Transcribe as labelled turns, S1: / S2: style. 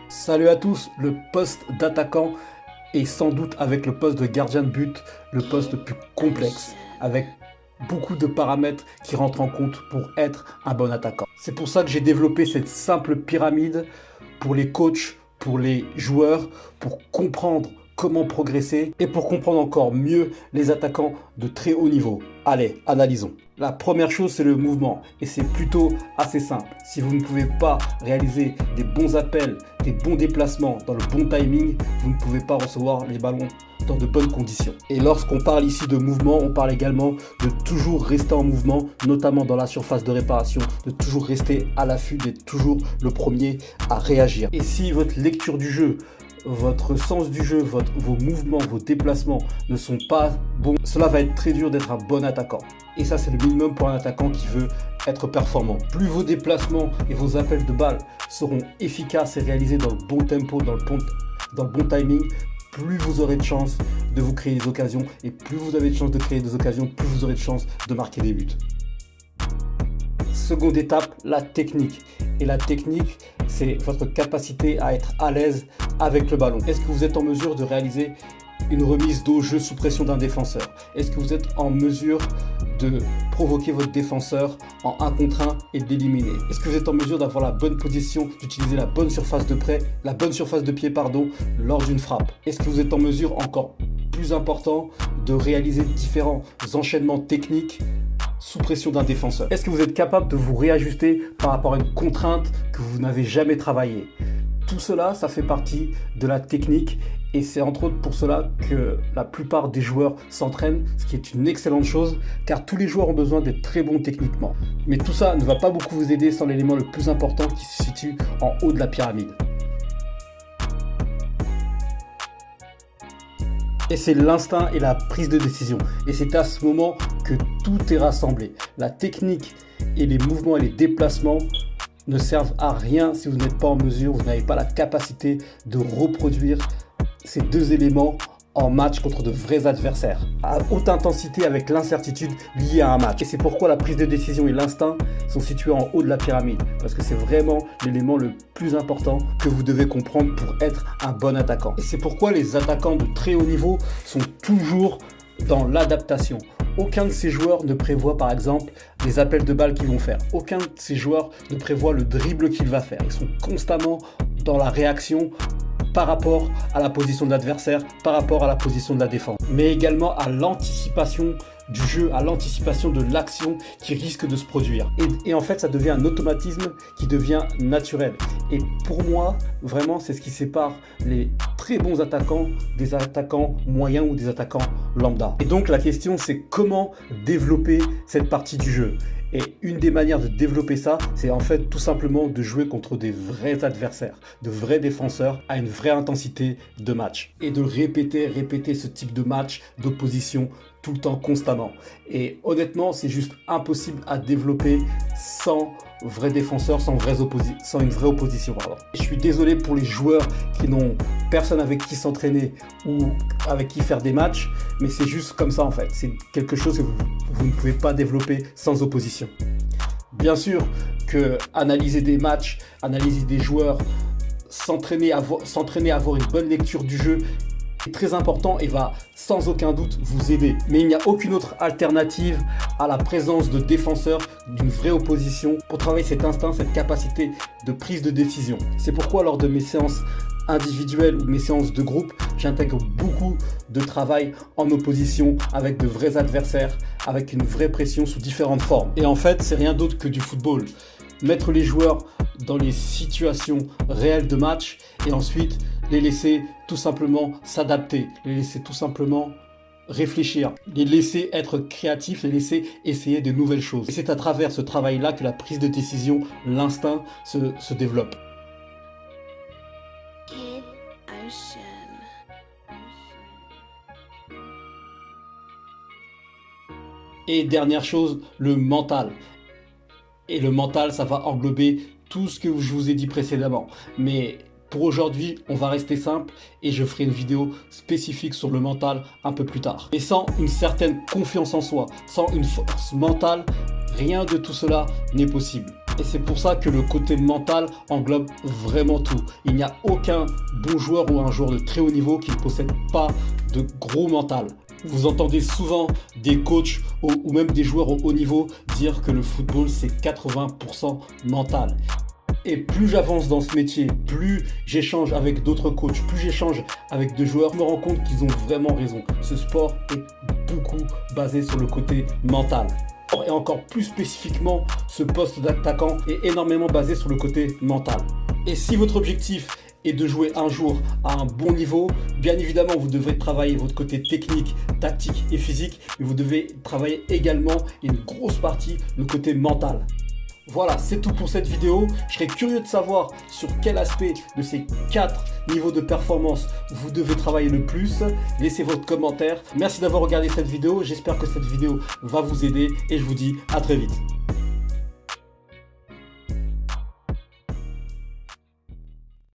S1: Salut à tous, le poste d'attaquant est sans doute avec le poste de gardien de but le poste le plus complexe, avec beaucoup de paramètres qui rentrent en compte pour être un bon attaquant. C'est pour ça que j'ai développé cette simple pyramide pour les coachs, pour les joueurs, pour comprendre comment progresser et pour comprendre encore mieux les attaquants de très haut niveau. Allez, analysons. La première chose, c'est le mouvement et c'est plutôt assez simple. Si vous ne pouvez pas réaliser des bons appels, des bons déplacements dans le bon timing, vous ne pouvez pas recevoir les ballons dans de bonnes conditions. Et lorsqu'on parle ici de mouvement, on parle également de toujours rester en mouvement, notamment dans la surface de réparation, de toujours rester à l'affût, d'être toujours le premier à réagir. Et si votre lecture du jeu, votre sens du jeu, vos mouvements, vos déplacements ne sont pas bons, cela va être très dur d'être un bon attaquant. Et ça, c'est le minimum pour un attaquant qui veut être performant. Plus vos déplacements et vos appels de balles seront efficaces et réalisés dans le bon tempo, dans le bon timing, plus vous aurez de chances de vous créer des occasions. Et plus vous avez de chances de créer des occasions, plus vous aurez de chances de marquer des buts. Seconde étape, la technique. Et la technique, c'est votre capacité à être à l'aise avec le ballon. Est-ce que vous êtes en mesure de réaliser une remise d'au jeu sous pression d'un défenseur? Est-ce que vous êtes en mesure de provoquer votre défenseur en 1 contre 1 et de l'éliminer? Est-ce que vous êtes en mesure d'avoir la bonne position, d'utiliser la bonne surface de pied lors d'une frappe? Est-ce que vous êtes en mesure, encore plus important, de réaliser différents enchaînements techniques sous pression d'un défenseur? Est-ce que vous êtes capable de vous réajuster par rapport à une contrainte que vous n'avez jamais travaillée? Tout cela, ça fait partie de la technique et c'est entre autres pour cela que la plupart des joueurs s'entraînent, ce qui est une excellente chose car tous les joueurs ont besoin d'être très bons techniquement. Mais tout ça ne va pas beaucoup vous aider sans l'élément le plus important qui se situe en haut de la pyramide. Et c'est l'instinct et la prise de décision. Et c'est à ce moment que tout est rassemblé. La technique et les mouvements et les déplacements ne servent à rien si vous n'êtes pas en mesure, vous n'avez pas la capacité de reproduire ces deux éléments en match contre de vrais adversaires, à haute intensité avec l'incertitude liée à un match. Et c'est pourquoi la prise de décision et l'instinct sont situés en haut de la pyramide, parce que c'est vraiment l'élément le plus important que vous devez comprendre pour être un bon attaquant. Et c'est pourquoi les attaquants de très haut niveau sont toujours dans l'adaptation. Aucun de ces joueurs ne prévoit par exemple les appels de balles qu'ils vont faire. Aucun de ces joueurs ne prévoit le dribble qu'il va faire. Ils sont constamment dans la réaction par rapport à la position de l'adversaire, par rapport à la position de la défense. Mais également à l'anticipation du jeu, à l'anticipation de l'action qui risque de se produire. Et en fait, ça devient un automatisme qui devient naturel. Et pour moi, vraiment, c'est ce qui sépare les très bons attaquants des attaquants moyens ou des attaquants lambda. Et donc, la question, c'est comment développer cette partie du jeu. Et une des manières de développer ça, c'est en fait tout simplement de jouer contre des vrais adversaires, de vrais défenseurs à une vraie intensité de match. Et de répéter ce type de match, d'opposition, tout le temps, constamment. Et honnêtement, c'est juste impossible à développer sans vrais défenseurs, sans une vraie opposition. Pardon. Je suis désolé pour les joueurs qui n'ont personne avec qui s'entraîner ou avec qui faire des matchs, mais c'est juste comme ça en fait. C'est quelque chose que vous ne pouvez pas développer sans opposition. Bien sûr que analyser des matchs, analyser des joueurs, s'entraîner à avoir une bonne lecture du jeu est très important et va sans aucun doute vous aider. Mais il n'y a aucune autre alternative à la présence de défenseurs d'une vraie opposition pour travailler cet instinct, cette capacité de prise de décision. C'est pourquoi lors de mes séances individuelles ou mes séances de groupe, j'intègre beaucoup de travail en opposition avec de vrais adversaires, avec une vraie pression sous différentes formes. Et en fait, c'est rien d'autre que du football. Mettre les joueurs dans les situations réelles de match et ensuite les laisser tout simplement s'adapter, les laisser tout simplement réfléchir, les laisser être créatifs, les laisser essayer de nouvelles choses. Et c'est à travers ce travail-là que la prise de décision, l'instinct se développe. Et dernière chose, le mental. Et le mental, ça va englober tout ce que je vous ai dit précédemment. Mais pour aujourd'hui, on va rester simple et je ferai une vidéo spécifique sur le mental un peu plus tard. Et sans une certaine confiance en soi, sans une force mentale, rien de tout cela n'est possible. Et c'est pour ça que le côté mental englobe vraiment tout. Il n'y a aucun bon joueur ou un joueur de très haut niveau qui ne possède pas de gros mental. Vous entendez souvent des coachs ou même des joueurs au haut niveau dire que le football c'est 80% mental. Et plus j'avance dans ce métier, plus j'échange avec d'autres coachs, plus j'échange avec des joueurs, je me rends compte qu'ils ont vraiment raison. Ce sport est beaucoup basé sur le côté mental. Et encore plus spécifiquement, ce poste d'attaquant est énormément basé sur le côté mental. Et si votre objectif est de jouer un jour à un bon niveau, bien évidemment vous devrez travailler votre côté technique, tactique et physique, mais vous devez travailler également, et une grosse partie, le côté mental. Voilà, c'est tout pour cette vidéo. Je serais curieux de savoir sur quel aspect de ces 4 niveaux de performance vous devez travailler le plus. Laissez votre commentaire. Merci d'avoir regardé cette vidéo. J'espère que cette vidéo va vous aider et je vous dis à très vite.